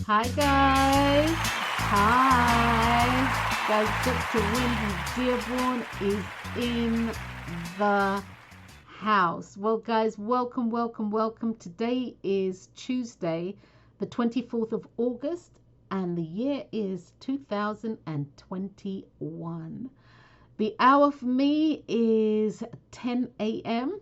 Hi guys. Hi. Guys, Dr. Wendy Dearborne is in the house. Well, guys, welcome. Today is Tuesday, the 24th of August, and the year is 2021. The hour for me is 10 a.m.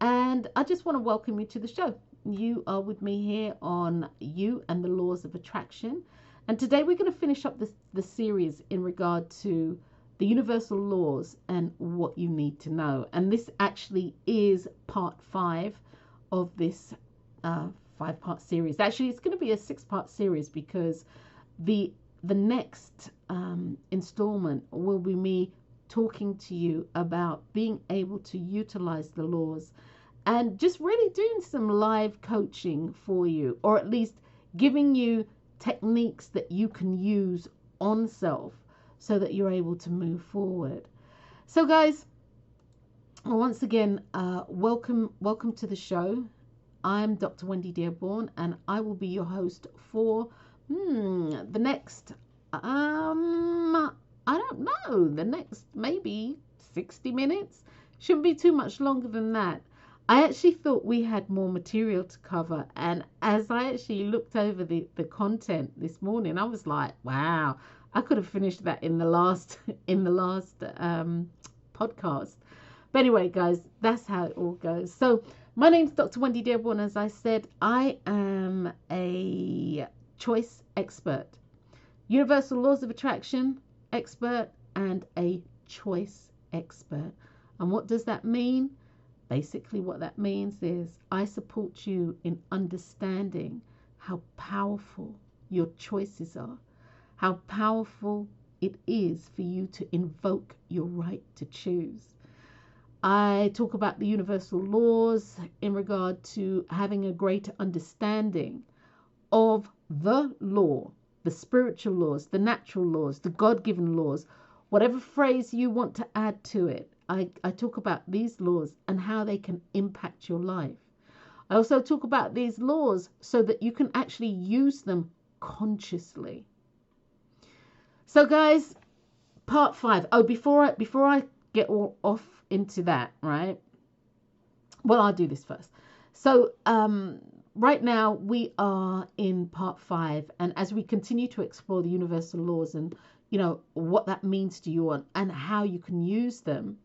and I just want to welcome you to the show. You are with me here on You and the Laws of Attraction. And today we're going to finish up the series in regard to the universal laws and what you need to know. And this actually is part 5 of this 5-part series. Actually, it's going to be a 6-part series because the next installment will be me talking to you about being able to utilize the laws and just really doing some live coaching for you, or at least giving you techniques that you can use on self so that you're able to move forward. So guys, once again, welcome to the show. I'm Dr. Wendy Dearborne and I will be your host for the next I don't know, the next maybe 60 minutes. Shouldn't be too much longer than that. I actually thought we had more material to cover, and as I actually looked over the content this morning, I was like, wow, I could have finished that in the last podcast. But anyway, guys, that's how it all goes. So my name's Dr. Wendy Dearborne. As I said, I am a choice expert, universal laws of attraction expert, and a choice expert. And what does that mean? Basically, what that means is I support you in understanding how powerful your choices are, how powerful it is for you to invoke your right to choose. I talk about the universal laws in regard to having a greater understanding of the law, the spiritual laws, the natural laws, the God-given laws, whatever phrase you want to add to it. I talk about these laws and how they can impact your life. I also talk about these laws so that you can actually use them consciously. So guys, part 5. Oh, before I get all off into that, right? Well, I'll do this first. So right now we are in part 5, and as we continue to explore the universal laws and what that means to you and how you can use them,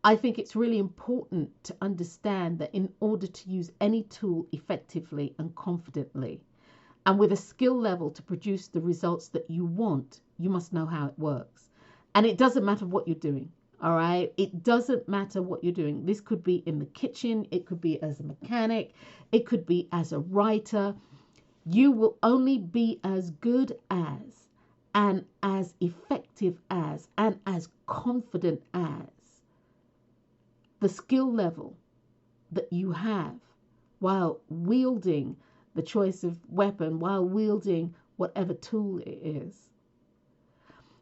I think it's really important to understand that in order to use any tool effectively and confidently and with a skill level to produce the results that you want, you must know how it works. And it doesn't matter what you're doing. All right. It doesn't matter what you're doing. This could be in the kitchen. It could be as a mechanic. It could be as a writer. You will only be as good as and as effective as and as confident as the skill level that you have while wielding the choice of weapon, while wielding whatever tool it is.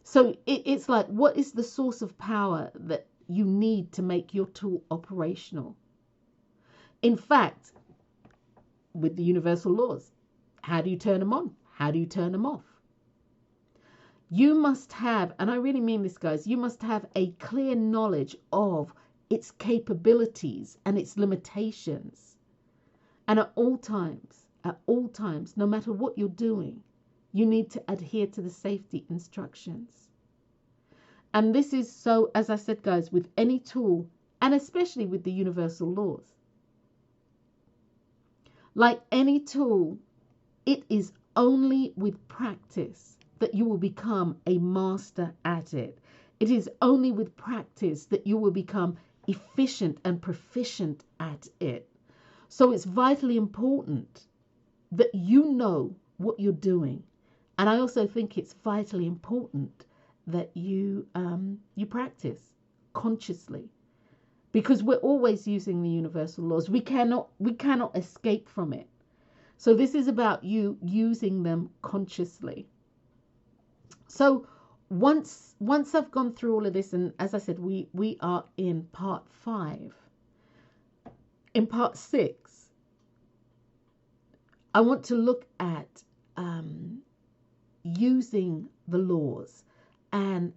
So it's like, what is the source of power that you need to make your tool operational? In fact, with the universal laws, how do you turn them on? How do you turn them off? You must have, and I really mean this, guys, you must have a clear knowledge of its capabilities and its limitations. And at all times, no matter what you're doing, you need to adhere to the safety instructions. And this is so, as I said, guys, with any tool, and especially with the universal laws. Like any tool, it is only with practice that you will become a master at it. It is only with practice that you will become efficient and proficient at it. So it's vitally important that you know what you're doing. And I also think it's vitally important that you practice consciously, because we're always using the universal laws. We cannot escape from it. So this is about you using them consciously. So once I've gone through all of this, and as I said, we are in part 5. In part 6, I want to look at using the laws and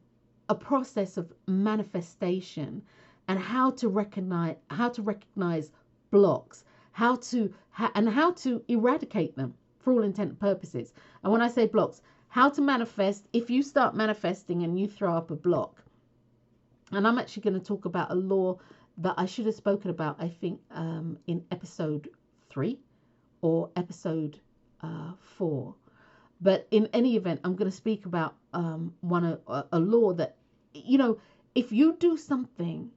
a process of manifestation and how to recognize blocks, how to eradicate them for all intent and purposes. And when I say blocks, how to manifest. If you start manifesting and you throw up a block, and I'm actually going to talk about a law that I should have spoken about, I think, in episode 3 or episode 4. But in any event, I'm going to speak about a law that, if you do something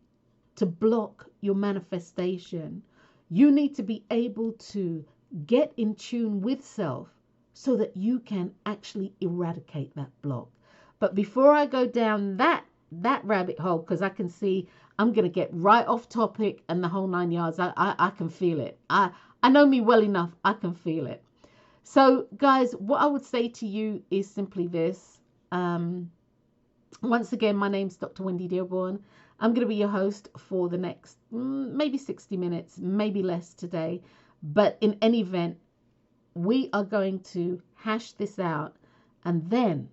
to block your manifestation, you need to be able to get in tune with self so that you can actually eradicate that block. But before I go down that rabbit hole, because I can see I'm going to get right off topic and the whole 9 yards, I can feel it. I know me well enough. I can feel it. So, guys, what I would say to you is simply this. Once again, my name's Dr. Wendy Dearborne. I'm going to be your host for the next maybe 60 minutes, maybe less today. But in any event, we are going to hash this out, and then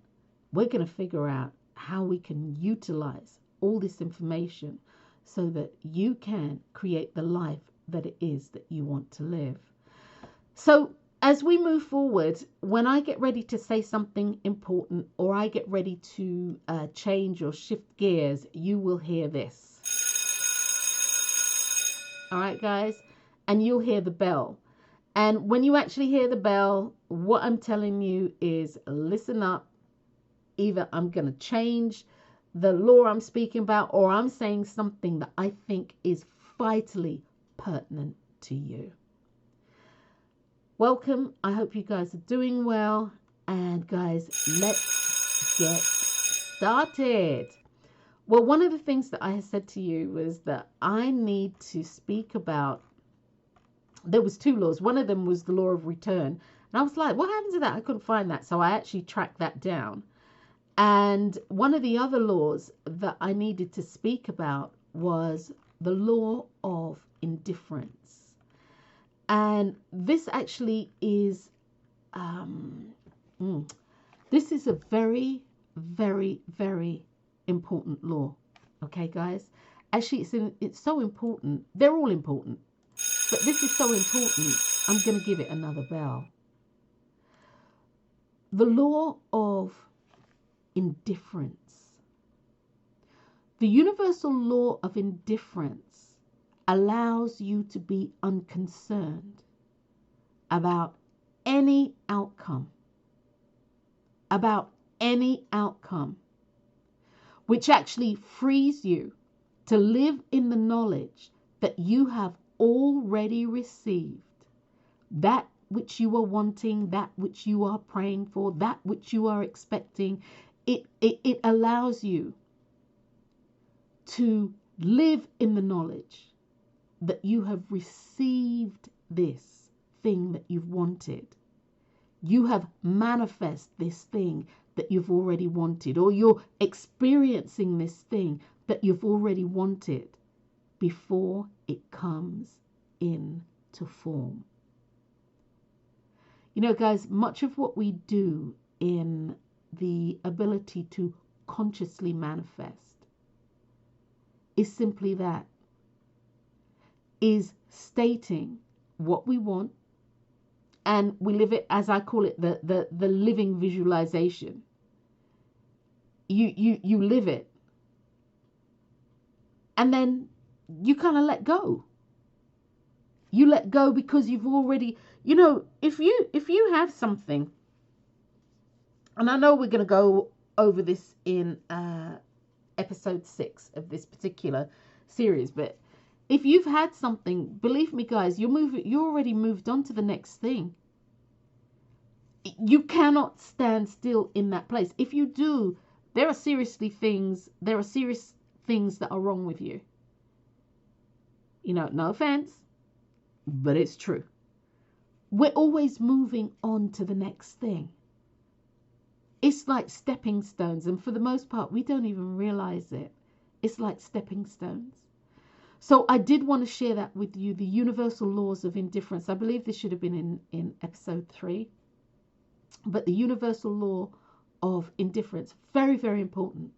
we're going to figure out how we can utilize all this information so that you can create the life that it is that you want to live. So as we move forward, when I get ready to say something important or I get ready to change or shift gears, you will hear this. All right, guys, and you'll hear the bell. And when you actually hear the bell, what I'm telling you is listen up. Either I'm going to change the law I'm speaking about, or I'm saying something that I think is vitally pertinent to you. Welcome. I hope you guys are doing well. And guys, let's get started. Well, one of the things that I had said to you was that I need to speak about, there was 2 laws. One of them was the law of return. And I was like, what happened to that? I couldn't find that. So I actually tracked that down. And one of the other laws that I needed to speak about was the law of indifference. And this actually is, this is a very, very, very important law. Okay, guys? Actually, it's so important. They're all important. But this is so important, I'm going to give it another bell. The law of indifference. The universal law of indifference allows you to be unconcerned about any outcome, which actually frees you to live in the knowledge that you have already received that which you are wanting, that which you are praying for, that which you are expecting. It allows you to live in the knowledge that you have received this thing that you've wanted. You have manifested this thing that you've already wanted, or you're experiencing this thing that you've already wanted before it comes into form. You know, guys, much of what we do in the ability to consciously manifest is simply that, is stating what we want, and we live it, as I call it, the living visualization. You live it, and then you kind of let go. You let go because you've already, if you have something, and I know we're going to go over this in episode 6 of this particular series, but if you've had something, believe me, guys, you're already moved on to the next thing. You cannot stand still in that place. If you do, there are serious things that are wrong with you. No offense, but it's true. We're always moving on to the next thing. It's like stepping stones, and for the most part, we don't even realize it. It's like stepping stones. So I did want to share that with you, the universal laws of indifference. I believe this should have been in episode 3. But the universal law of indifference, very, very important.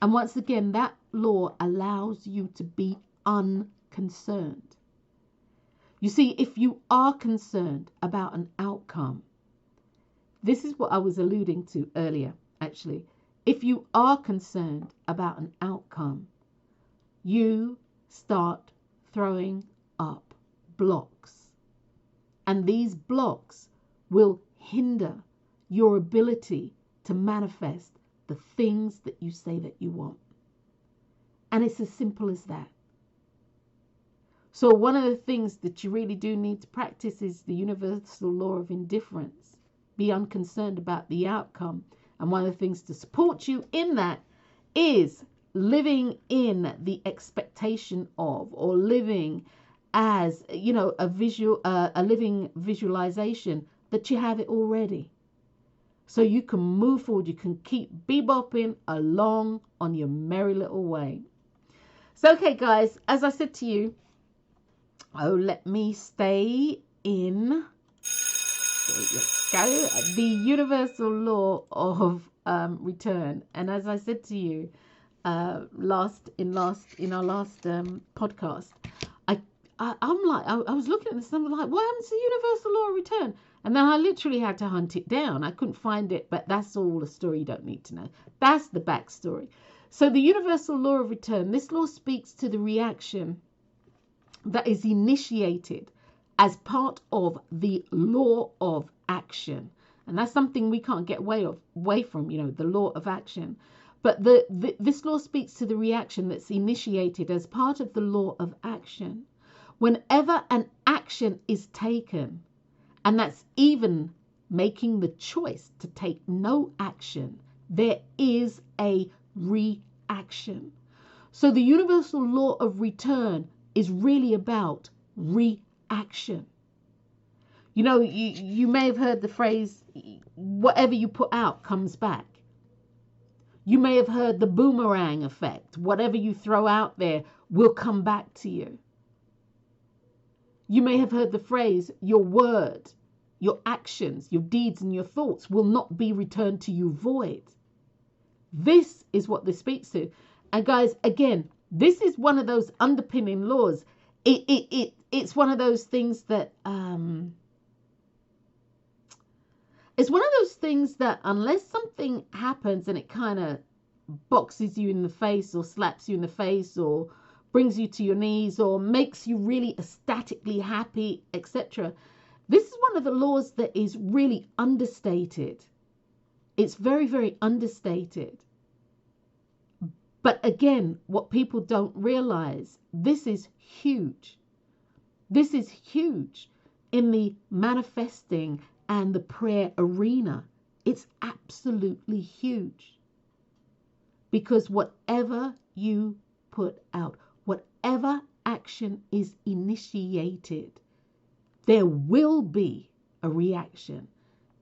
And once again, that law allows you to be unconcerned. You see, if you are concerned about an outcome, this is what I was alluding to earlier, actually. If you are concerned about an outcome, you start throwing up blocks. And these blocks will hinder your ability to manifest the things that you say that you want. And it's as simple as that. So one of the things that you really do need to practice is the universal law of indifference. Be unconcerned about the outcome. And one of the things to support you in that is living in the expectation of, or living as, a living visualization that you have it already. So you can move forward. You can keep bebopping along on your merry little way. So, okay, guys, as I said to you, let me stay in. Let's go. The universal law of return. And as I said to you in our last podcast, I was looking at this and I'm like, what happens to the universal law of return? And then I literally had to hunt it down. I couldn't find it, but that's all the story you don't need to know. That's the backstory. So the universal law of return, this law speaks to the reaction that is initiated as part of the law of action. And that's something we can't get away from, the law of action. But this law speaks to the reaction that's initiated as part of the law of action. Whenever an action is taken, and that's even making the choice to take no action, there is a reaction. So the universal law of return is really about reaction. You may have heard the phrase, whatever you put out comes back. You may have heard the boomerang effect. Whatever you throw out there will come back to you. You may have heard the phrase, your word, your actions, your deeds and your thoughts will not be returned to you void. This is what this speaks to. And guys, again, this is one of those underpinning laws. It's one of those things that it's one of those things that unless something happens and it kind of boxes you in the face or slaps you in the face or brings you to your knees or makes you really ecstatically happy, etc. This is one of the laws that is really understated. It's very, very understated. But again, what people don't realize, this is huge. This is huge in the manifesting and the prayer arena. It's absolutely huge. Because whatever you put out, whatever action is initiated, there will be a reaction,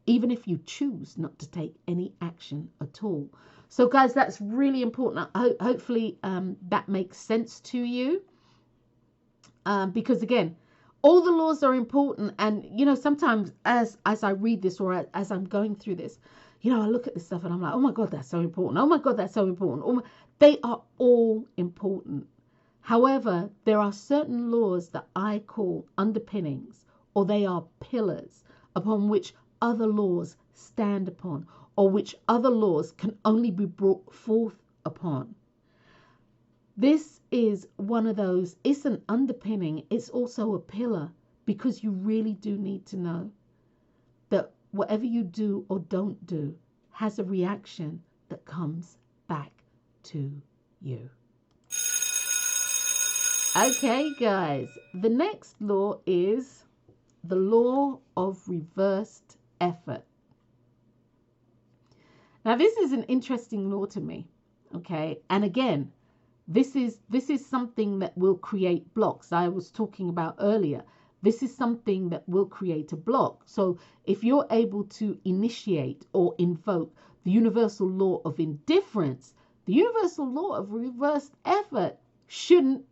even if you choose not to take any action at all. So guys, that's really important. Hopefully that makes sense to you. Because again, all the laws are important. And, sometimes as I read this or as I'm going through this, I look at this stuff and I'm like, oh my God, that's so important. Oh my God, that's so important. They are all important. However, there are certain laws that I call underpinnings, or they are pillars upon which other laws stand upon, or which other laws can only be brought forth upon. This is one of those. It's an underpinning. It's also a pillar, because you really do need to know that whatever you do or don't do has a reaction that comes back to you. Okay, guys, the next law is the law of reversed effort. Now, this is an interesting law to me, okay? And again, this is something that will create blocks. I was talking about earlier. This is something that will create a block. So if you're able to initiate or invoke the universal law of indifference, the universal law of reversed effort shouldn't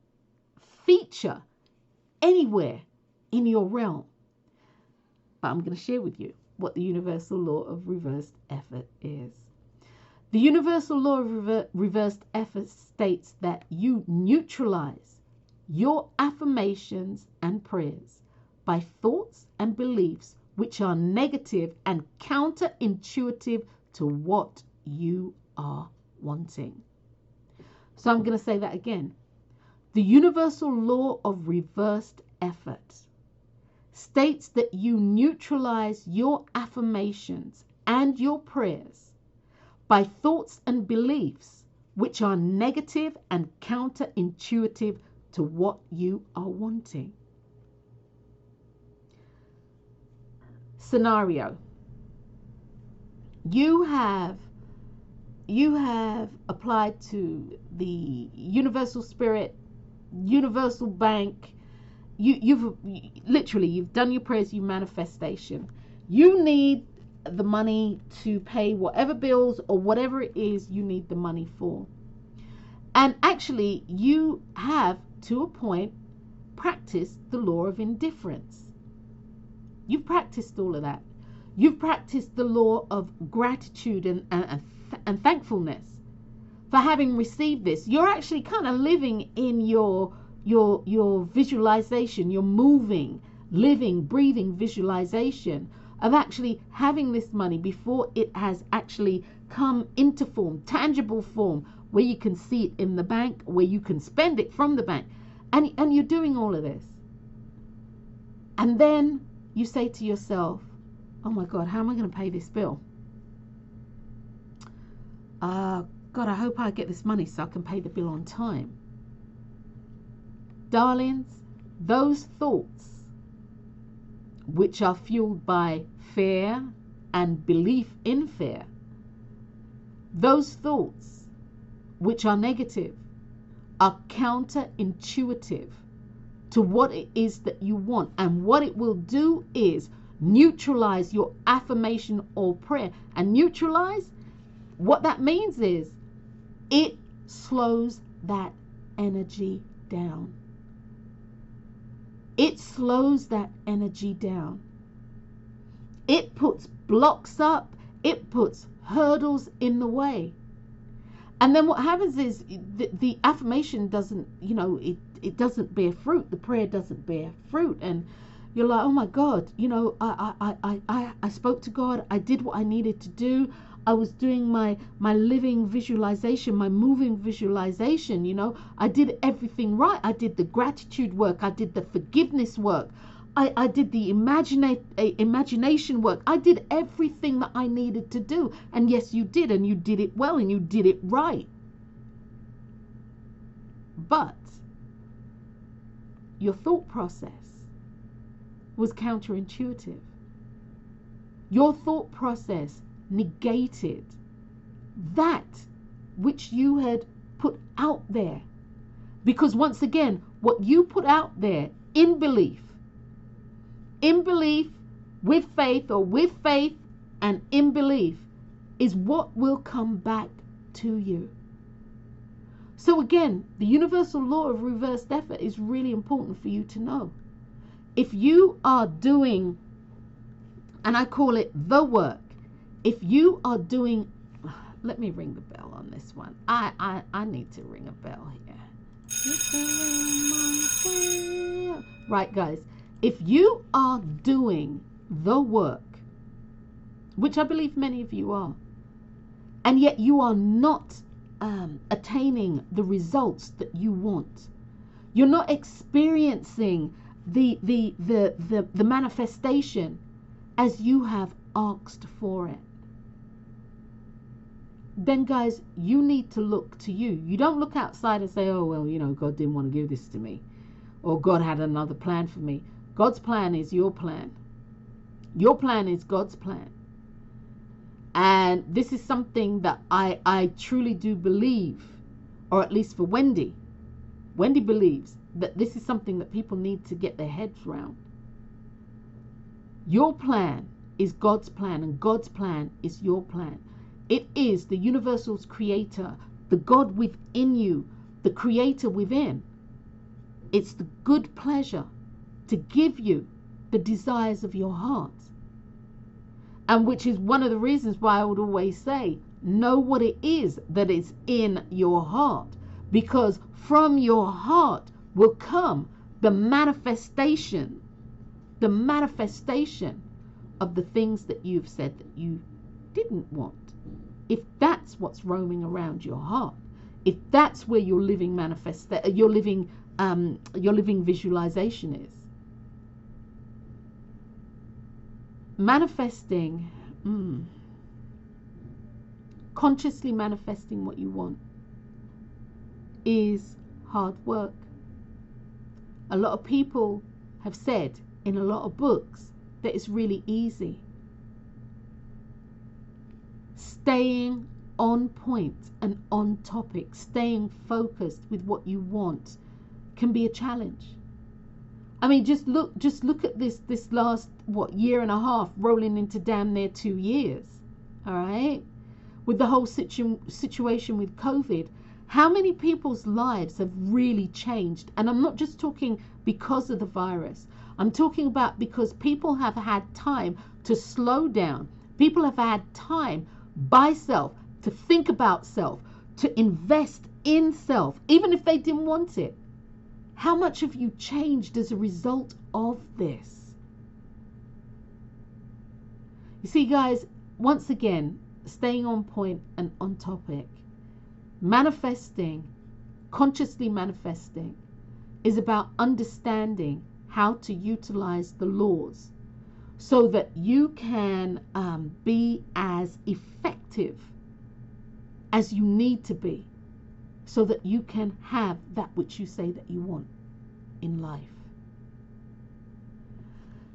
feature anywhere in your realm. But I'm going to share with you what the universal law of reversed effort is. The universal law of reversed effort states that you neutralize your affirmations and prayers by thoughts and beliefs which are negative and counterintuitive to what you are wanting. So I'm going to say that again. The universal law of reversed effort states that you neutralize your affirmations and your prayers by thoughts and beliefs which are negative and counterintuitive to what you are wanting. Scenario. You have applied to the universal spirit, universal bank. You've done your prayers, your manifestation. You need the money to pay whatever bills or whatever it is you need the money for. And actually, you have, to a point, practiced the law of indifference. You've practiced all of that. You've practiced the law of gratitude and thankfulness for having received this. You're actually kind of living in your visualization, your moving, living, breathing visualization of actually having this money before it has actually come into form, tangible form, where you can see it in the bank, where you can spend it from the bank. And you're doing all of this. And then you say to yourself, oh my God, how am I going to pay this bill? God, I hope I get this money so I can pay the bill on time. Darlings, those thoughts which are fueled by fear and belief in fear, those thoughts which are negative are counterintuitive to what it is that you want. And what it will do is neutralize your affirmation or prayer. And neutralize, what that means is it slows that energy down. It slows that energy down. It puts blocks up. It puts hurdles in the way. And then what happens is the affirmation doesn't, it doesn't bear fruit. The prayer doesn't bear fruit. And you're like, oh my God, I spoke to God. I did what I needed to do. I was doing my living visualization, my moving visualization, I did everything right. I did the gratitude work. I did the forgiveness work. I did the imagination work. I did everything that I needed to do. And yes, you did. And you did it well. And you did it right. But your thought process was counterintuitive. Your thought process negated that which you had put out there. Because once again, what you put out there in belief, with faith, or with faith and in belief, is what will come back to you. So again, the universal law of reversed effort is really important for you to know. If you are doing, and I call it the work, if you are doing, let me ring the bell on this one. I need to ring a bell here. Right, guys. If you are doing the work, which I believe many of you are, and yet you are not attaining the results that you want, you're not experiencing the manifestation as you have asked for it, then guys, you need to look to you. You don't look outside and say, oh, well, God didn't want to give this to me, or God had another plan for me. God's plan is your plan. Your plan is God's plan. And this is something that I truly do believe, or at least for Wendy believes that this is something that people need to get their heads around. Your plan is God's plan, and God's plan is your plan. It is the universal's creator, the God within you, the creator within. It's the good pleasure to give you the desires of your heart. And which is one of the reasons why I would always say, know what it is that is in your heart. Because from your heart will come the manifestation of the things that you've said that you didn't want. If that's what's roaming around your heart, if that's where your living your living visualization is. Manifesting, consciously manifesting what you want is hard work. A lot of people have said in a lot of books that it's really easy. Staying on point and on topic, staying focused with what you want can be a challenge. I mean, just look at this last year and a half rolling into damn near 2 years. All right, with the whole situation with COVID, how many people's lives have really changed? And I'm not just talking because of the virus. I'm talking about because people have had time to slow down. People have had time by self to think about self, to invest in self, even if they didn't want it. How much have you changed as a result of this? You see, guys, once again, staying on point and on topic, manifesting, consciously manifesting, is about understanding how to utilize the laws so that you can be as effective as you need to be, so that you can have that which you say that you want in life.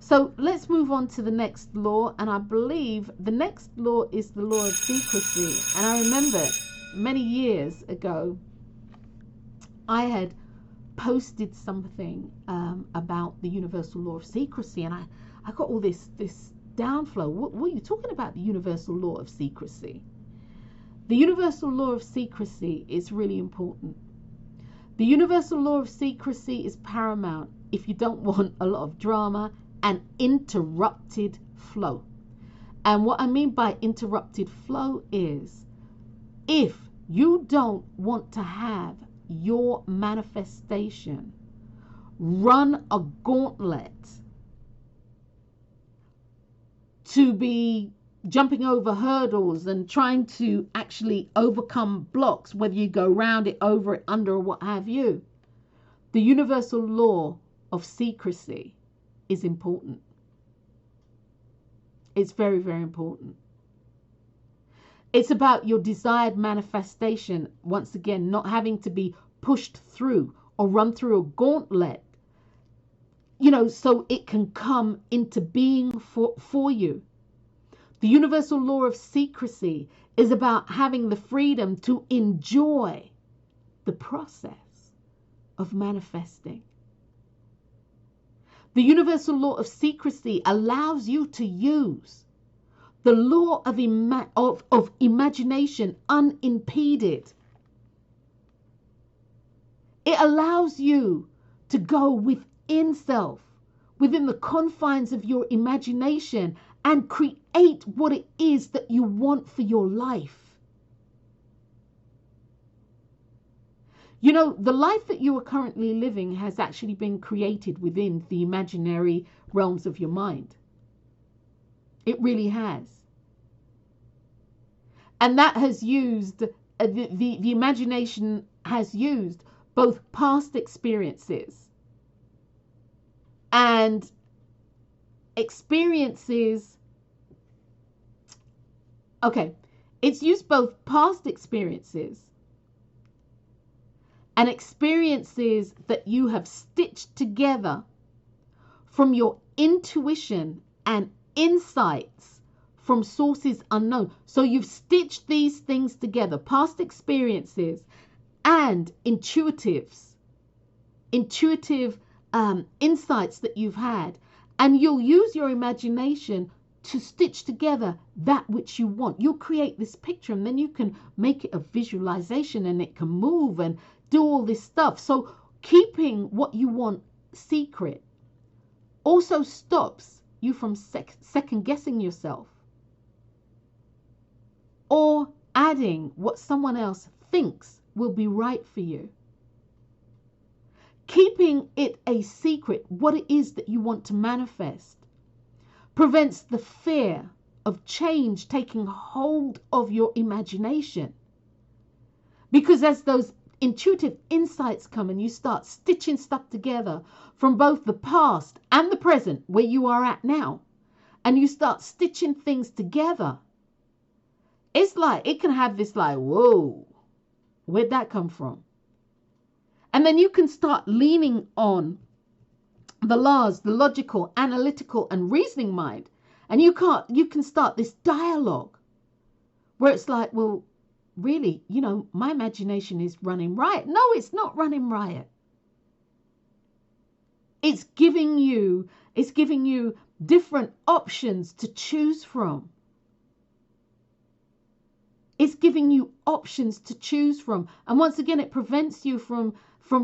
So let's move on to the next law, and I believe the next law is the law of secrecy. And I remember many years ago I had posted something about the universal law of secrecy, and I got all this downflow. What are you talking about, the universal law of secrecy? The universal law of secrecy is really important. The universal law of secrecy is paramount if you don't want a lot of drama and interrupted flow. And what I mean by interrupted flow is, if you don't want to have your manifestation run a gauntlet to be jumping over hurdles and trying to actually overcome blocks, whether you go round it, over it, under, or what have you, the universal law of secrecy is important. It's very, very important. It's about your desired manifestation, once again, not having to be pushed through or run through a gauntlet, so it can come into being for you. The universal law of secrecy is about having the freedom to enjoy the process of manifesting. The universal law of secrecy allows you to use the law of imagination unimpeded. It allows you to go within self, within the confines of your imagination, and create what it is that you want for your life. The life that you are currently living has actually been created within the imaginary realms of your mind. It really has. And that has used, the imagination has used both past experiences and experiences. Okay, it's used both past experiences and experiences that you have stitched together from your intuition and insights from sources unknown. So you've stitched these things together, past experiences and intuitive insights that you've had, and you'll use your imagination to stitch together that which you want. You'll create this picture, and then you can make it a visualization, and it can move and do all this stuff. So keeping what you want secret also stops you from second guessing yourself. or adding what someone else thinks will be right for you. Keeping it a secret, what it is that you want to manifest, prevents the fear of change taking hold of your imagination. Because as those intuitive insights come and you start stitching stuff together from both the past and the present where you are at now, and you start stitching things together, it's like it can have this like, whoa, where'd that come from? And then you can start leaning on the laws, the logical, analytical, and reasoning mind. And you can start this dialogue where it's like, well, really, my imagination is running riot. No, it's not running riot. It's giving you different options to choose from. It's giving you options to choose from. And once again, it prevents you from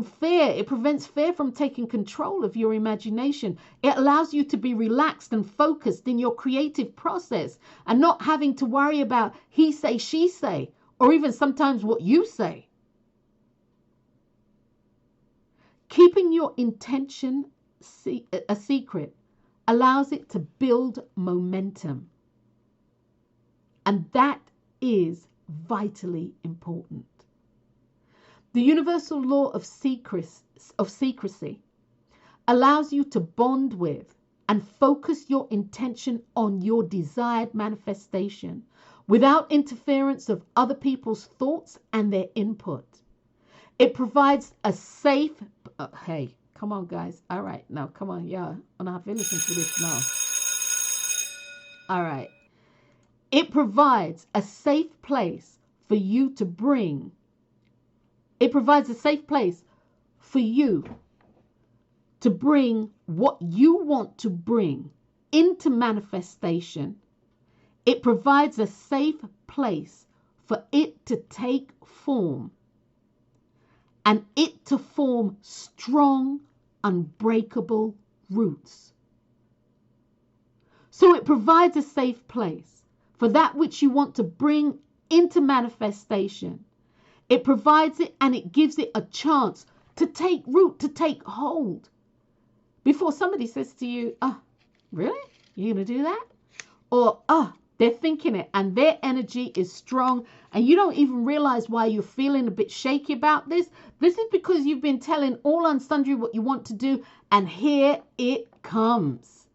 fear. It prevents fear from taking control of your imagination. It allows you to be relaxed and focused in your creative process and not having to worry about he say, she say, or even sometimes what you say. Keeping your intention a secret allows it to build momentum. And that is vitally important. The universal law of secrecy allows you to bond with and focus your intention on your desired manifestation without interference of other people's thoughts and their input. It provides a safe, hey, come on guys. All right, now come on, yeah. And I have to listen to this now. All right. It provides a safe place for you to bring. It provides a safe place for you to bring what you want to bring into manifestation. It provides a safe place for it to take form and it to form strong, unbreakable roots. So it provides a safe place for that which you want to bring into manifestation. It provides it and it gives it a chance to take root, to take hold. Before somebody says to you, really? You're going to do that? Or, they're thinking it and their energy is strong and you don't even realize why you're feeling a bit shaky about this. This is because you've been telling all and sundry what you want to do, and here it comes.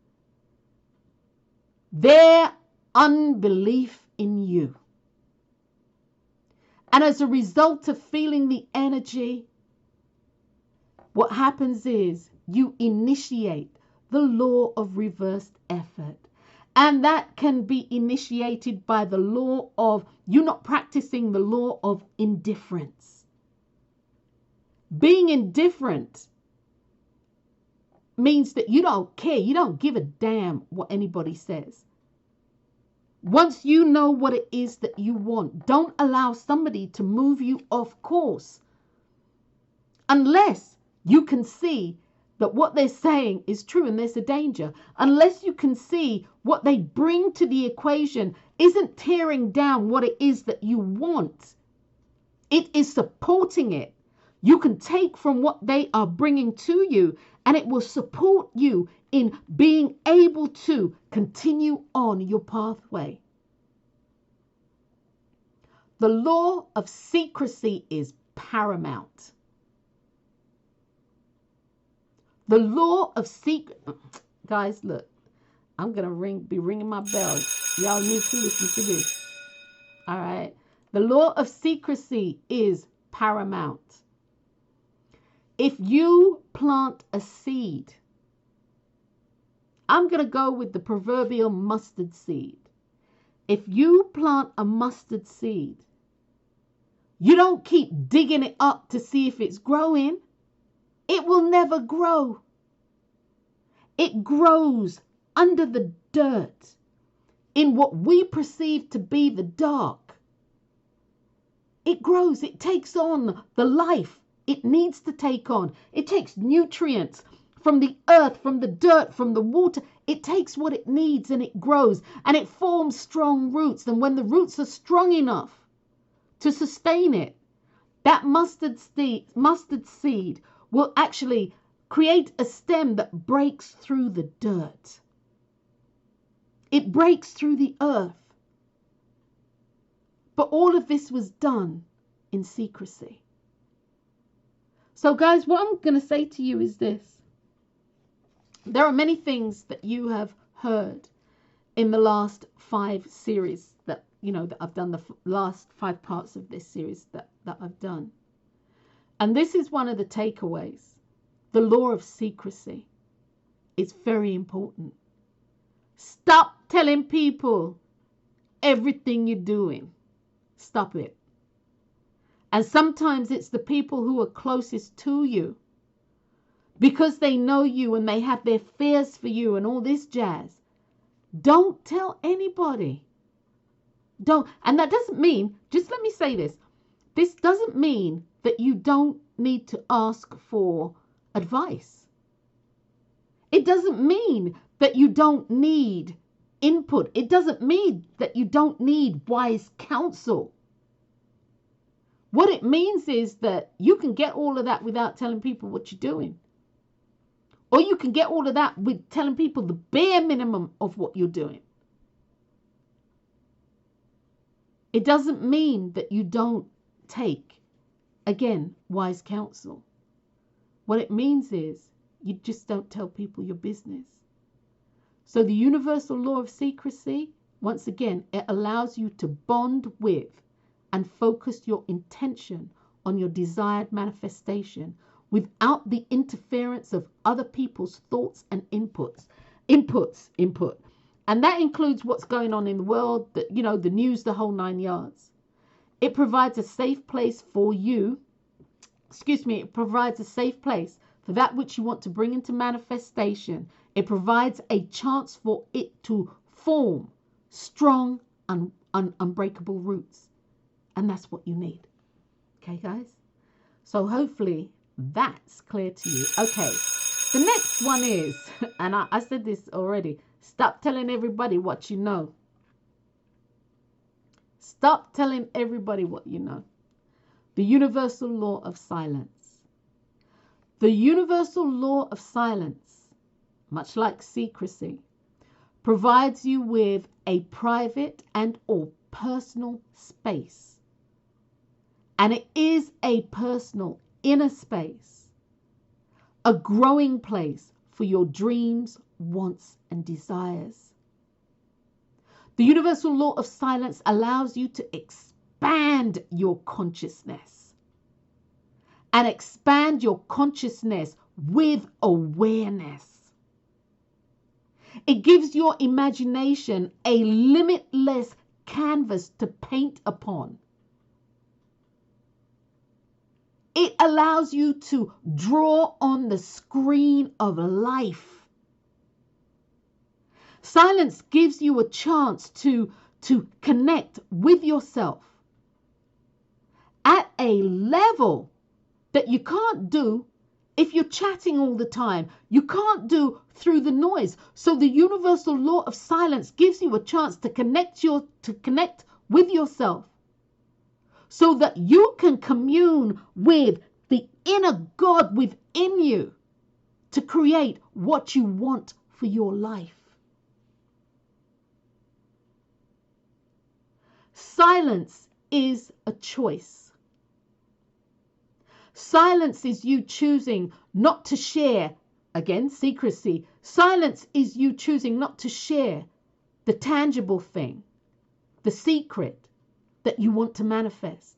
Their unbelief in you. And as a result of feeling the energy, what happens is you initiate the law of reversed effort. And that can be initiated by the law of you not practicing the law of indifference. Being indifferent means that you don't care. You don't give a damn what anybody says. Once you know what it is that you want, don't allow somebody to move you off course unless you can see that what they're saying is true and there's a danger. Unless you can see what they bring to the equation isn't tearing down what it is that you want. It is supporting it. You can take from what they are bringing to you and it will support you in being able to continue on your pathway. The law of secrecy is paramount. The law of secret, guys, look, I'm going to be ringing my bell. Y'all need to listen to this. All right. The law of secrecy is paramount. If you plant a seed, I'm going to go with the proverbial mustard seed. If you plant a mustard seed, you don't keep digging it up to see if it's growing. It will never grow. It grows under the dirt in what we perceive to be the dark. It grows. It takes on the life it needs to take on. It takes nutrients from the earth, from the dirt, from the water. It takes what it needs and it grows and it forms strong roots. And when the roots are strong enough to sustain it, that mustard seed will actually create a stem that breaks through the dirt. It breaks through the earth. But all of this was done in secrecy. So guys, what I'm going to say to you is this. There are many things that you have heard in the last 5 series that, that I've done, the last 5 parts of this series that I've done. And this is one of the takeaways. The law of secrecy is very important. Stop telling people everything you're doing. Stop it. And sometimes it's the people who are closest to you, because they know you and they have their fears for you and all this jazz. Don't tell anybody. Don't. And that doesn't mean, just let me say this. This doesn't mean that you don't need to ask for advice. It doesn't mean that you don't need input. It doesn't mean that you don't need wise counsel. What it means is that you can get all of that without telling people what you're doing. Or you can get all of that with telling people the bare minimum of what you're doing. It doesn't mean that you don't take, again, wise counsel. What it means is you just don't tell people your business. So the universal law of secrecy, once again, it allows you to bond with and focus your intention on your desired manifestation without the interference of other people's thoughts and input. And that includes what's going on in the world, the news, the whole 9 yards. It provides a safe place for you. It provides a safe place for that which you want to bring into manifestation. It provides a chance for it to form strong and unbreakable roots. And that's what you need. Okay, guys? So hopefully that's clear to you. Okay, the next one is, and I said this already, stop telling everybody what you know. Stop telling everybody what you know. The universal law of silence. The universal law of silence, much like secrecy, provides you with a private and or personal space. And it is a personal inner space, a growing place for your dreams, wants, and desires. The universal law of silence allows you to expand your consciousness and expand your consciousness with awareness. It gives your imagination a limitless canvas to paint upon. It allows you to draw on the screen of life. Silence gives you a chance to connect with yourself at a level that you can't do if you're chatting all the time. You can't do through the noise. So the universal law of silence gives you a chance to connect with yourself, so that you can commune with the inner God within you to create what you want for your life. Silence is a choice. Silence is you choosing not to share. Again, secrecy. Silence is you choosing not to share the tangible thing, the secret that you want to manifest.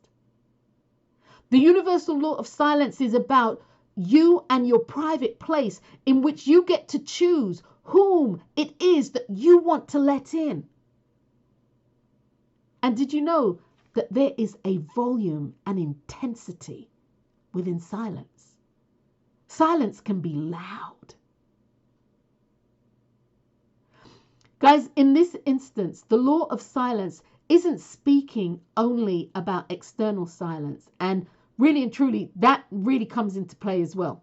The universal law of silence is about you and your private place in which you get to choose whom it is that you want to let in. And did you know that there is a volume and intensity within silence? Silence can be loud. Guys, in this instance, the law of silence isn't speaking only about external silence. And really and truly, that really comes into play as well.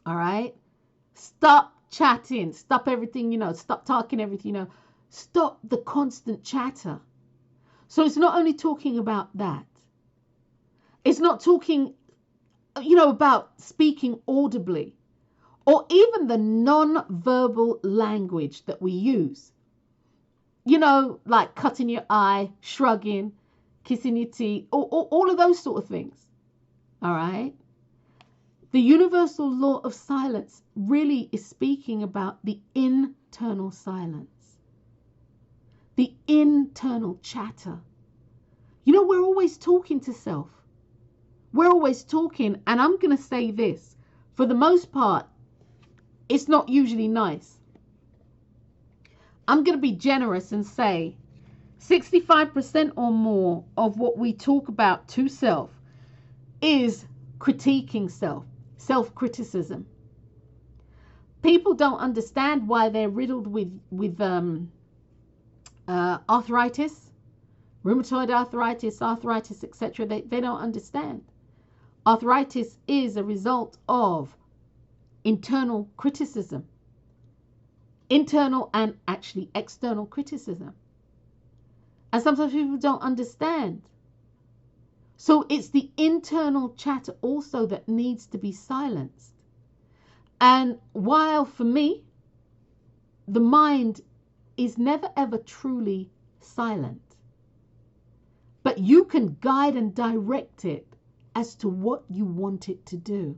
All right? Stop chatting. Stop everything, stop talking everything, Stop the constant chatter. So it's not only talking about that. It's not talking, about speaking audibly, or even the non-verbal language that we use. Like cutting your eye, shrugging, kissing your teeth, all of those sort of things. All right. The universal law of silence really is speaking about the internal silence, the internal chatter. We're always talking to self. We're always talking, and I'm going to say this, for the most part, it's not usually nice. I'm going to be generous and say 65% or more of what we talk about to self is critiquing self, self-criticism. People don't understand why they're riddled with arthritis, rheumatoid arthritis, etc. They don't understand. Arthritis is a result of internal criticism. Internal and actually external criticism. And sometimes people don't understand. So it's the internal chatter also that needs to be silenced. And while for me, the mind is never ever truly silent, but you can guide and direct it as to what you want it to do.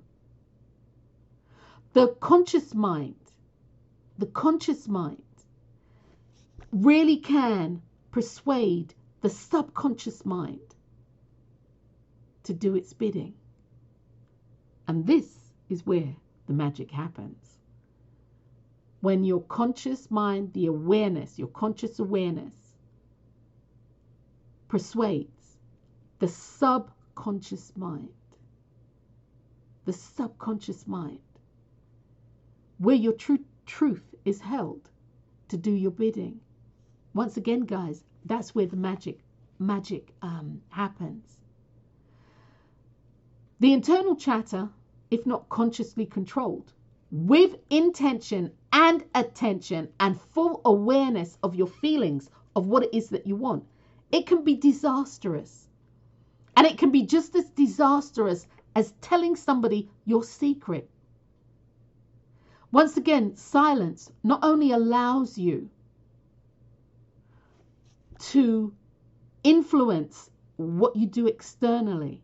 The conscious mind really can persuade the subconscious mind to do its bidding. And this is where the magic happens. When your conscious mind, the awareness, your conscious awareness, persuades the subconscious mind, where your truth is held to do your bidding. Once again, guys, that's where the magic happens. The internal chatter, if not consciously controlled, with intention and attention and full awareness of your feelings of what it is that you want, it can be disastrous. And it can be just as disastrous as telling somebody your secret. Once again, silence not only allows you to influence what you do externally,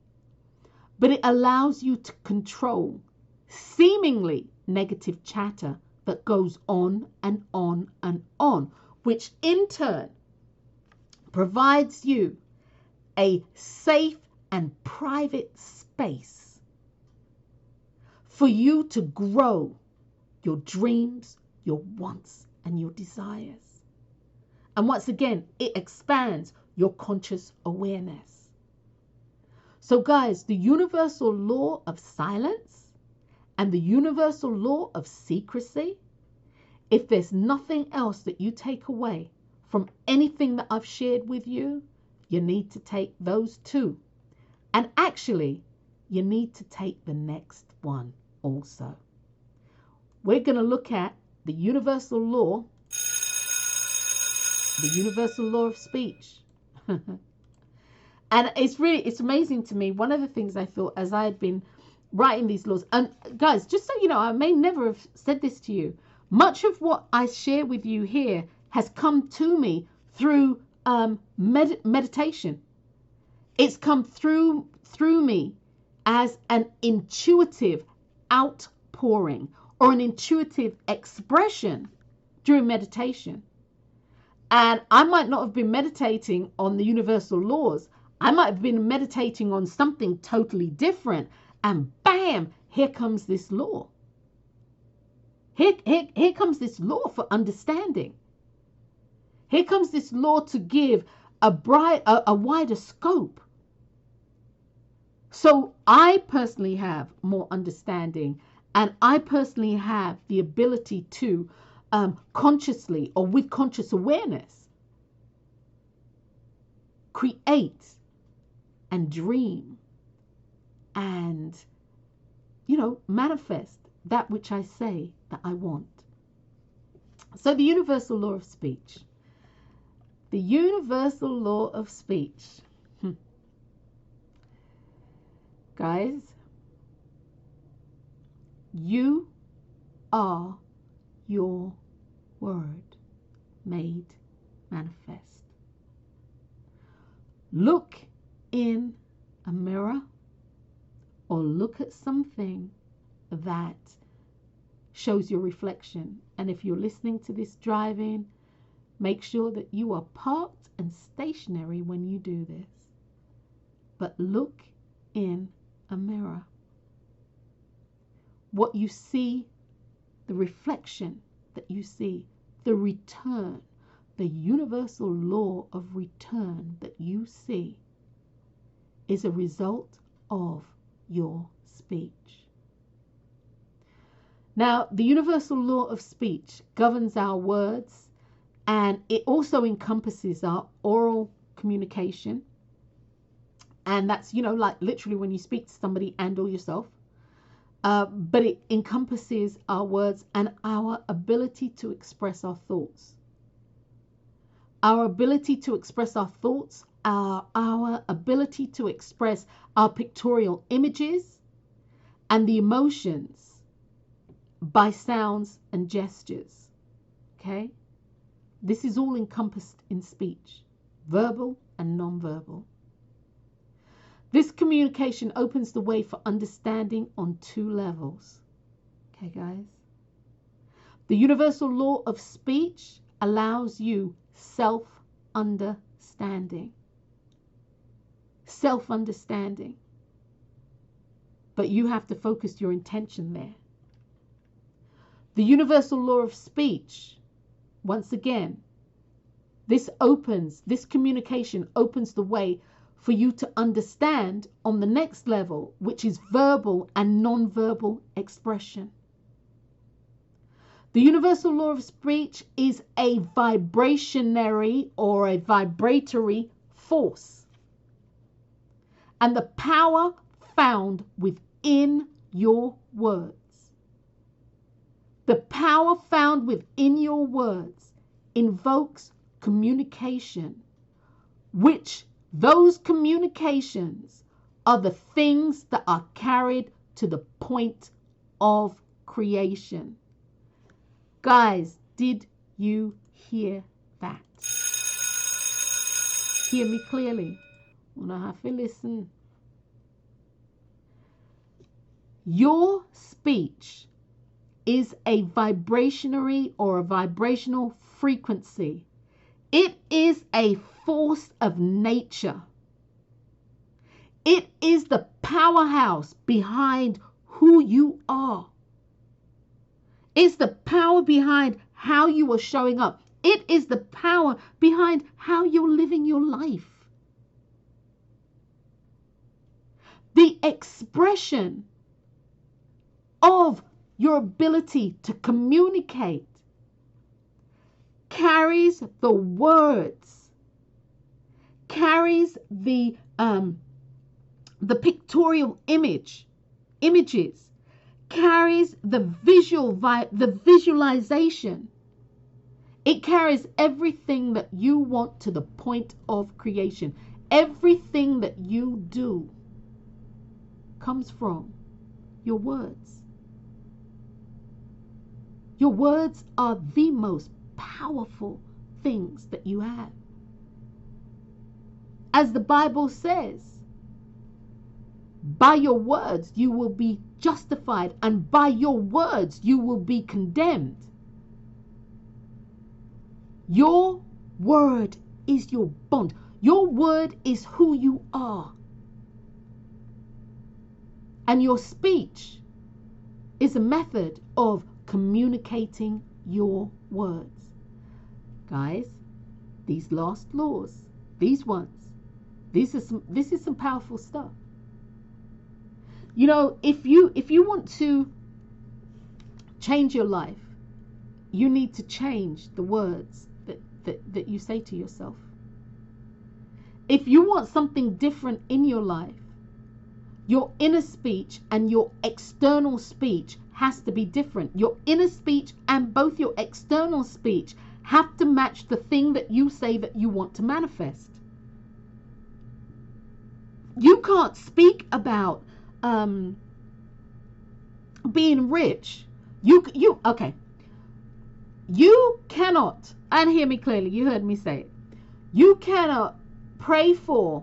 but it allows you to control seemingly negative chatter that goes on and on and on, which in turn provides you a safe and private space for you to grow your dreams, your wants, and your desires. And once again, it expands your conscious awareness. So guys, the universal law of silence and the universal law of secrecy, if there's nothing else that you take away from anything that I've shared with you, you need to take those two. And actually, you need to take the next one also. We're going to look at the universal law of speech. And it's amazing to me. One of the things I thought as I had been writing these laws, and guys, just so you know, I may never have said this to you. Much of what I share with you here has come to me through meditation. It's come through me as an intuitive outpouring or an intuitive expression during meditation. And I might not have been meditating on the universal laws. I might have been meditating on something totally different. And bam, here comes this law. Here comes this law for understanding. Here comes this law to give a wider scope. So I personally have more understanding, and I personally have the ability to consciously or with conscious awareness create and dream and manifest that which I say that I want. So the universal law of speech. The universal law of speech. Guys, you are your word made manifest. Look in a mirror or look at something that shows your reflection. And if you're listening to this driving, make sure that you are parked and stationary when you do this. But look in a mirror. What you see, the reflection that you see, the return, the universal law of return that you see is a result of your speech. Now, the universal law of speech governs our words, and it also encompasses our oral communication. And that's, like literally when you speak to somebody and or yourself. But it encompasses our words and our ability to express our thoughts. Our ability to express our thoughts, our ability to express our pictorial images and the emotions by sounds and gestures. Okay? This is all encompassed in speech, verbal and non-verbal. This communication opens the way for understanding on 2 levels. Okay, guys? The universal law of speech allows you self-understanding. Self-understanding. But you have to focus your intention there. The universal law of speech, once again, this communication opens the way for you to understand on the next level, which is verbal and non-verbal expression. The universal law of speech is a vibrationary or a vibratory force. And the power found within your words. The power found within your words invokes communication, which those communications are the things that are carried to the point of creation. Guys, did you hear that? Hear me clearly. I'm gonna have to listen. Your speech is a vibrationary or a vibrational frequency. It is a force of nature. It is the powerhouse behind who you are. It's the power behind how you are showing up. It is the power behind how you're living your life. The expression of your ability to communicate carries the words, carries the pictorial images, carries the visualization. It carries everything that you want to the point of creation. Everything that you do comes from your words. Your words are the most powerful things that you have. As the Bible says, by your words you will be justified, and by your words you will be condemned. Your word is your bond. Your word is who you are. And your speech is a method of communicating your words. Guys, these last laws, these ones, this is some powerful stuff. You know, if you want to change your life, you need to change the words that you say to yourself. If you want something different in your life, your inner speech and your external speech has to be different. Your inner speech and both your external speech have to match the thing that you say that you want to manifest. You can't speak about being rich. Okay. You cannot, and hear me clearly, you heard me say it. You cannot pray for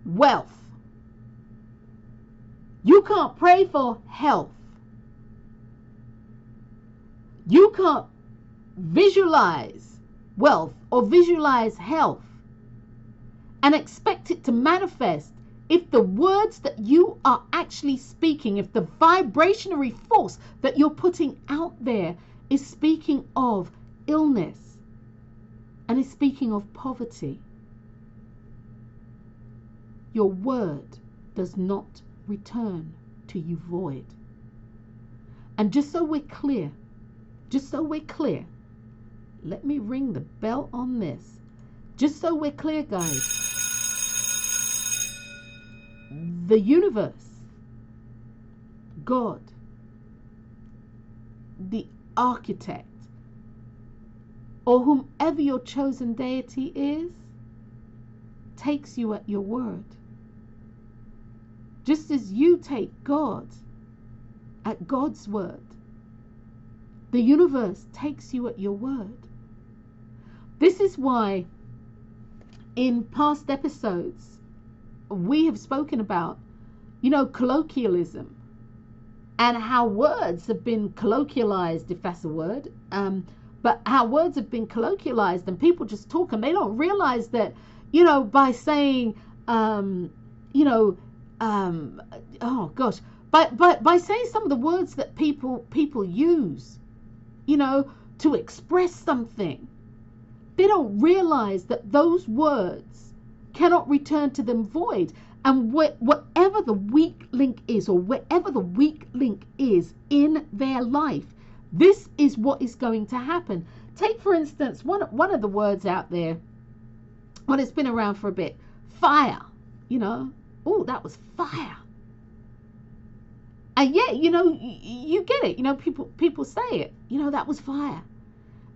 wealth. You can't pray for health. You can't visualize wealth or visualize health and expect it to manifest if the words that you are actually speaking, if the vibrationary force that you're putting out there is speaking of illness and is speaking of poverty. Your word does not return to you void. And just so we're clear, let me ring the bell on this. Just so we're clear, guys, the universe, God, the architect, or whomever your chosen deity is, takes you at your word. Just as you take God at God's word, the universe takes you at your word. This is why in past episodes we have spoken about, colloquialism and how words have been colloquialized, if that's a word, but how words have been colloquialized and people just talk and they don't realize that, by saying, by saying some of the words that people use, to express something, they don't realize that those words cannot return to them void. And whatever the weak link is, or wherever the weak link is in their life, this is what is going to happen. Take, for instance, one of the words out there, well, it's been around for a bit, fire. Oh, that was fire. And yet, you get it. People say it. That was fire.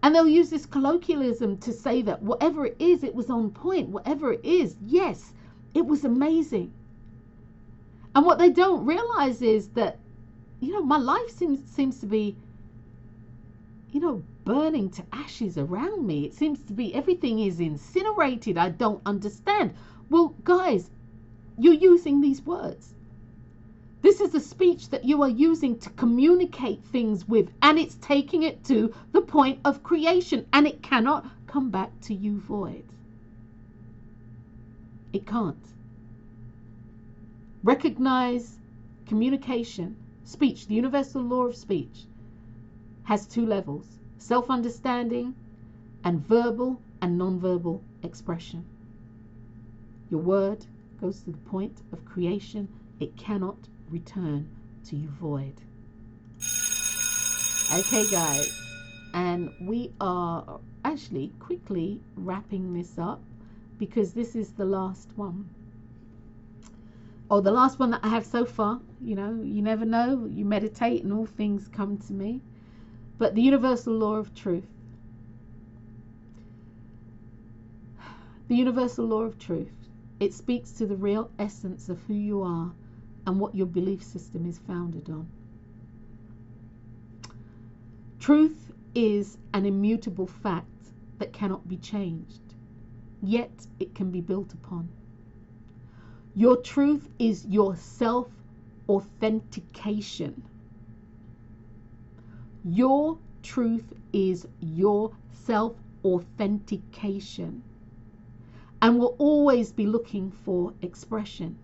And they'll use this colloquialism to say that whatever it is, it was on point. Whatever it is, yes, it was amazing. And what they don't realize is that, my life seems to be, burning to ashes around me. It seems to be everything is incinerated. I don't understand. Well, guys, you're using these words. This is the speech that you are using to communicate things with, and it's taking it to the point of creation, and it cannot come back to you void. It can't. Recognize communication, speech, the universal law of speech has two levels: self-understanding and verbal and non-verbal expression. Your word goes to the point of creation. It cannot return to you void. Okay, guys, and we are actually quickly wrapping this up because this is the last one, or the last one that I have so far. You never know, you meditate and all things come to me. But the universal law of truth, the universal law of truth, it speaks to the real essence of who you are and what your belief system is founded on. Truth is an immutable fact that cannot be changed, yet it can be built upon. Your truth is your self-authentication. Your truth is your self-authentication and will always be looking for expression.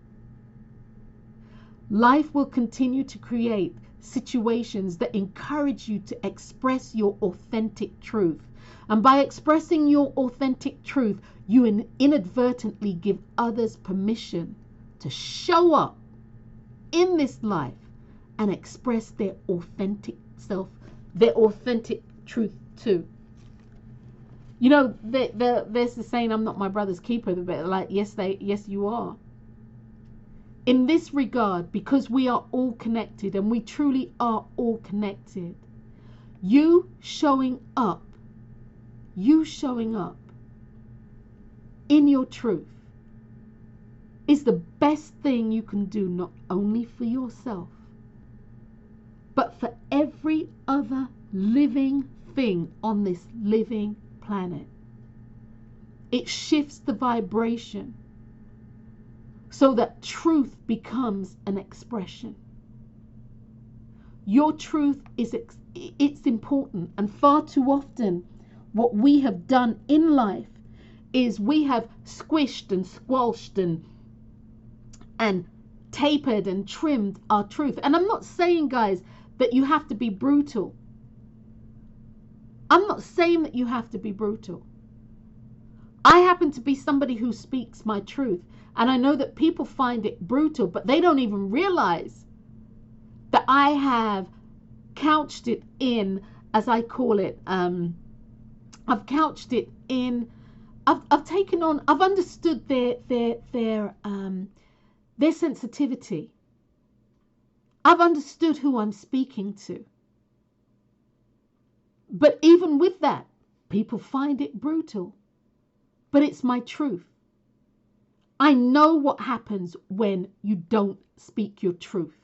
Life will continue to create situations that encourage you to express your authentic truth. And by expressing your authentic truth, you inadvertently give others permission to show up in this life and express their authentic self, their authentic truth too. There's the saying, I'm not my brother's keeper, but like, yes, you are. in this regard, because we are all connected, and we truly are all connected, you showing up in your truth is the best thing you can do, not only for yourself, but for every other living thing on this living planet. It shifts the vibration so that truth becomes an expression. Your truth it's important, and far too often what we have done in life is we have squished and squashed and tapered and trimmed our truth. And I'm not saying, guys, that you have to be brutal. I'm not saying that you have to be brutal. I happen to be somebody who speaks my truth, and I know that people find it brutal, but they don't even realize that I have couched it in, as I call it, I've couched it in, I've taken on, I've understood their sensitivity. I've understood who I'm speaking to. But even with that, people find it brutal. But it's my truth. I know what happens when you don't speak your truth.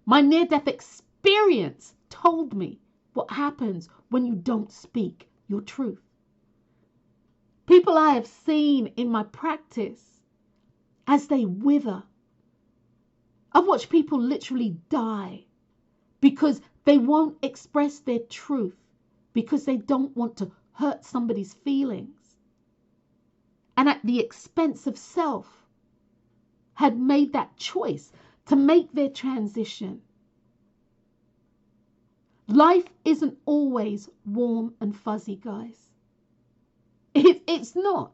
My near-death experience told me what happens when you don't speak your truth. People I have seen in my practice as they wither. I've watched people literally die because they won't express their truth, because they don't want to hurt somebody's feelings, and at the expense of self had made that choice to make their transition. Life isn't always warm and fuzzy, guys. It's not.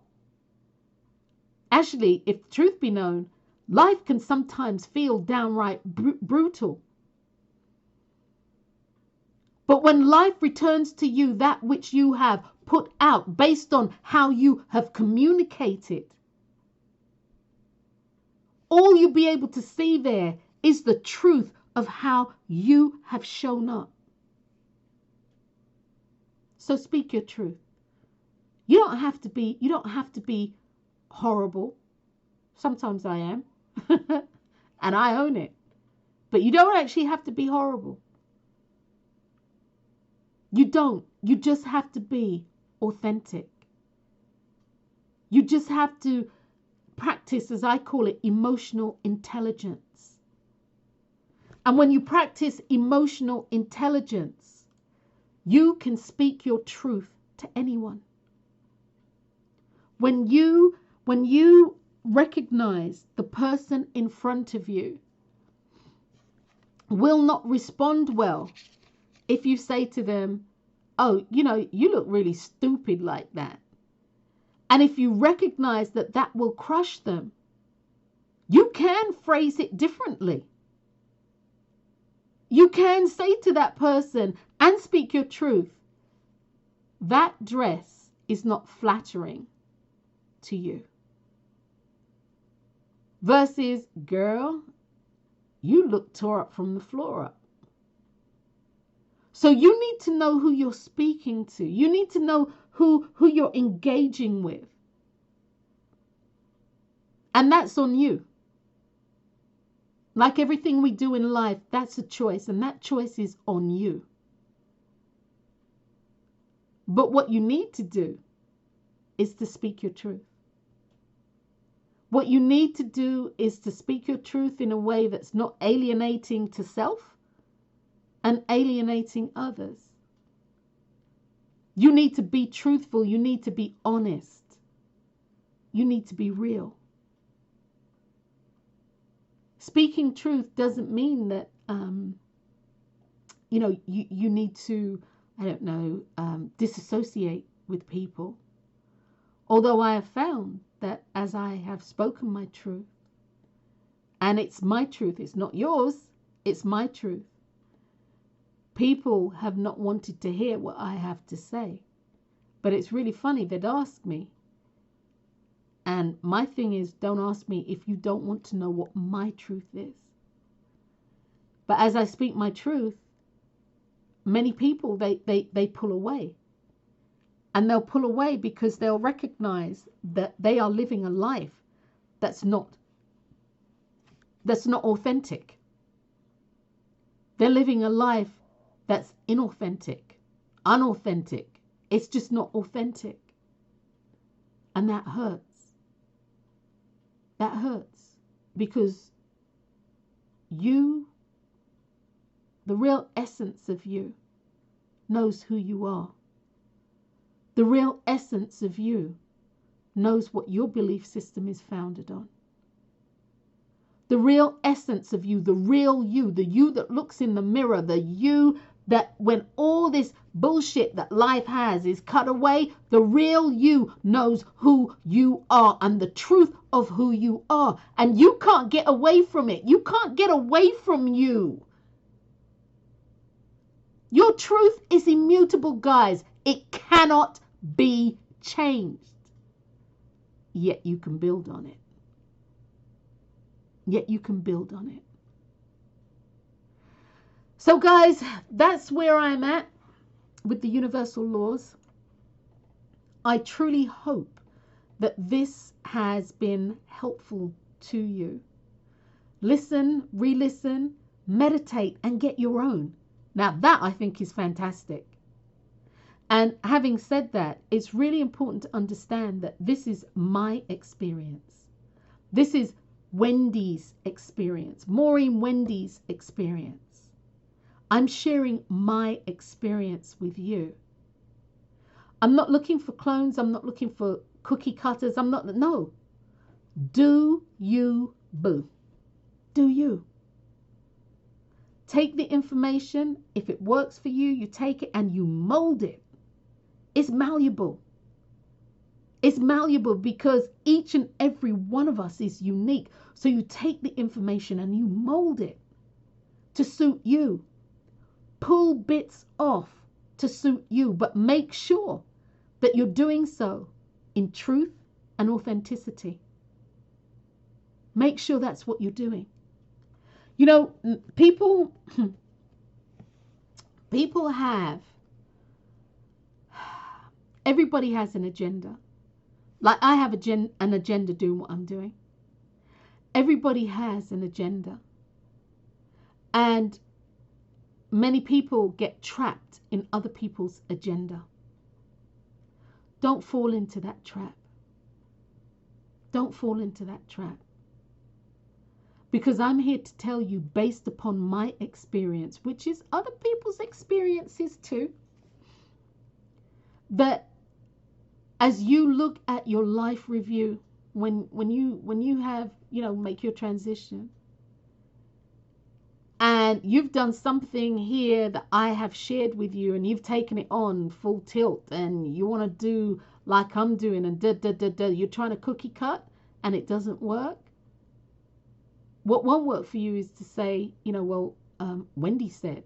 Actually, if truth be known, life can sometimes feel downright brutal. But when life returns to you that which you have put out based on how you have communicated, all you'll be able to see there is the truth of how you have shown up. So speak your truth. You don't have to be horrible. Sometimes I am. And I own it. But you don't actually have to be horrible. You don't. You just have to be authentic. You just have to practice, as I call it, emotional intelligence. And when you practice emotional intelligence, you can speak your truth to anyone. When you recognize the person in front of you will not respond well if you say to them, oh, you look really stupid like that. And if you recognize that that will crush them, you can phrase it differently. You can say to that person and speak your truth, that dress is not flattering to you. Versus, girl, you look tore up from the floor up. So you need to know who you're speaking to. You need to know who you're engaging with. And that's on you. Like everything we do in life, that's a choice, and that choice is on you. But what you need to do is to speak your truth. What you need to do is to speak your truth in a way that's not alienating to self and alienating others. You need to be truthful. You need to be honest. You need to be real. Speaking truth doesn't mean that, you need to, disassociate with people. Although I have found that as I have spoken my truth, and it's my truth, it's not yours, it's my truth, people have not wanted to hear what I have to say. But it's really funny, they'd ask me, And my thing is, don't ask me if you don't want to know what my truth is. But as I speak my truth, many people, they pull away. And they'll pull away because they'll recognize that they are living a life that's not authentic. They're living a life that's inauthentic, unauthentic. It's just not authentic. And that hurts. That hurts because you, the real essence of you, knows who you are. The real essence of you knows what your belief system is founded on. The real essence of you, the real you, the you that looks in the mirror, the you that when all this bullshit that life has is cut away, the real you knows who you are and the truth of who you are. And you can't get away from it. You can't get away from you. Your truth is immutable, guys. It cannot be changed. Yet you can build on it. Yet you can build on it. So guys, that's where I'm at with the universal laws. I truly hope that this has been helpful to you. Listen, re-listen, meditate, and get your own. Now that I think is fantastic. And having said that, it's really important to understand that this is my experience. This is Wendy's experience, Maureen Wendy's experience. I'm sharing my experience with you. I'm not looking for clones. I'm not looking for cookie cutters. No. Do you, boo. Do you. Take the information. If it works for you, you take it and you mold it. It's malleable. It's malleable because each and every one of us is unique. So you take the information and you mold it to suit you. Pull bits off to suit you, but make sure that you're doing so in truth and authenticity. Make sure that's what you're doing. You know, people have, everybody has an agenda. Like I have an agenda doing what I'm doing. Everybody has an agenda. And many people get trapped in other people's agenda. Don't fall into that trap. Don't fall into that trap. Because I'm here to tell you, based upon my experience, which is other people's experiences too, that as you look at your life review, when you have, make your transition, and you've done something here that I have shared with you, and you've taken it on full tilt, and you want to do like I'm doing, and you're trying to cookie cut, and it doesn't work. What won't work for you is to say, Wendy said.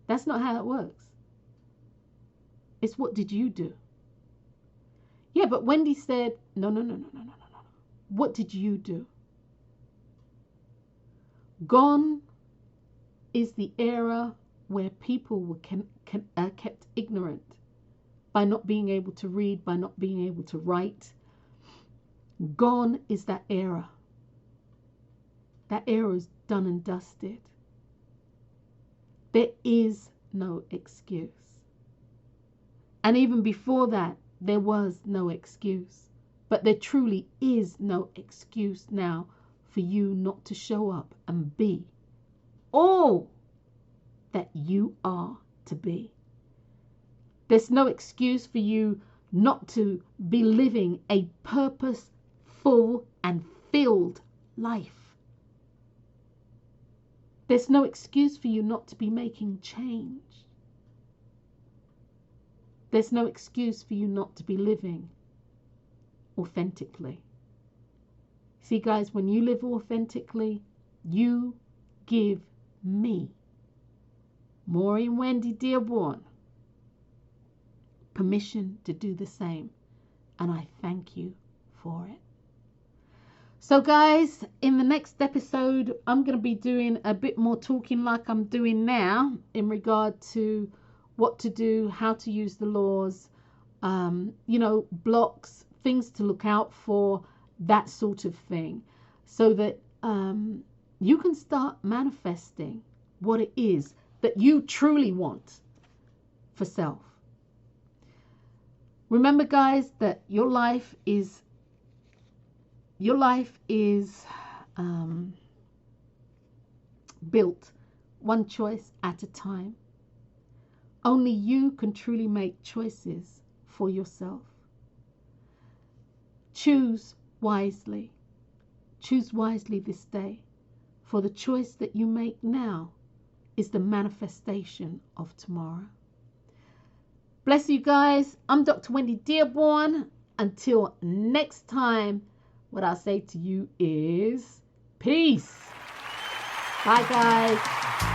That's not how it works. It's what did you do? Yeah, but Wendy said, no. What did you do? Gone is the era where people were kept ignorant by not being able to read, by not being able to write. Gone is that era. That era is done and dusted. There is no excuse. And even before that, there was no excuse. But there truly is no excuse now for you not to show up and be all that you are to be. There's no excuse for you not to be living a purposeful and filled life. There's no excuse for you not to be making change. There's no excuse for you not to be living authentically. See, guys, when you live authentically, you give me, Maureen Wendy-Dearborne, permission to do the same. And I thank you for it. So guys, in the next episode, I'm going to be doing a bit more talking like I'm doing now in regard to what to do, how to use the laws, blocks, things to look out for, that sort of thing, so that you can start manifesting what it is that you truly want for self. Remember, guys, that your life is built one choice at a time. Only you can truly make choices for yourself. Choose wisely. Choose wisely this day, for the choice that you make now is the manifestation of tomorrow. Bless you guys. I'm Dr. Wendy Dearborne. Until next time, what I'll say to you is peace. Bye, guys.